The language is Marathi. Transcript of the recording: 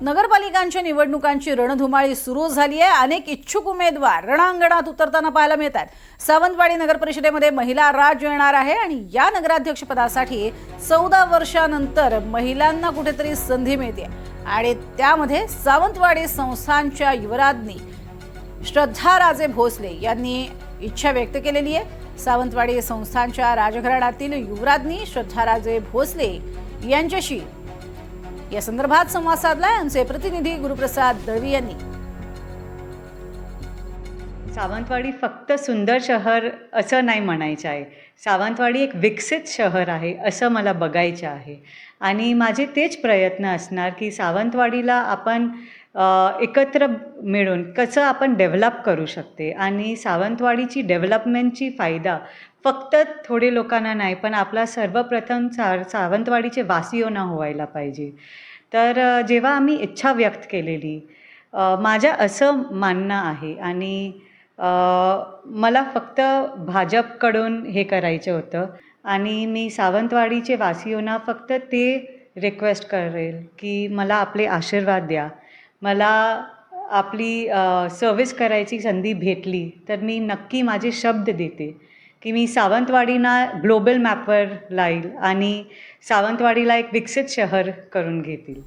नगरपालिकांच्या निवडणुकांची रणधुमाळी सुरू झाली आहे। अनेक इच्छुक उमेदवार रणांगणात उतरताना पाहायला मिळतात। सावंतवाडी नगर परिषदेमध्ये महिला राज येणार आहे आणि या नगराध्यक्ष पदासाठी 14 वर्षांनंतर महिलांना कुठेतरी संधी मिळते आणि त्यामध्ये सावंतवाडी संस्थानच्या युवराज्ञी श्रद्धा राजे भोसले यांनी इच्छा व्यक्त केलेली आहे। सावंतवाडी संस्थानच्या राजघराण्यातील युवराज्ञी श्रद्धा राजे भोसले यांच्याशी या संदर्भात संवाद साधलाय आमचे प्रतिनिधी गुरुप्रसाद दळवी यांनी। सावंतवाडी फक्त सुंदर शहर असं नाही म्हणायचं आहे, सावंतवाडी एक विकसित शहर आहे असं मला बघायचं आहे आणि माझे तेच प्रयत्न असणार की सावंतवाडीला आपण एकत्र मिळून कसं आपण डेव्हलप करू शकते आणि सावंतवाडीची डेव्हलपमेंटची फायदा फक्त थोडे लोकांना नाही पण आपला सर्वप्रथम सावंतवाडीचे वासियोना व्हायला पाहिजे। तर जेव्हा आम्ही इच्छा व्यक्त केलेली माझं असं मानणं आहे आणि मला फक्त भाजपकडून हे करायचं होतं आणि मी सावंतवाडीचे वासियोना फक्त ते रिक्वेस्ट करेल की मला आपले आशीर्वाद द्या। मला आपली सर्व्हिस करायची संधी भेटली तर मी नक्की माझे शब्द देते की मी सावंतवाडीना ग्लोबल मॅपवर लाईल आणि सावंतवाडीला एक विकसित शहर करून घेतील।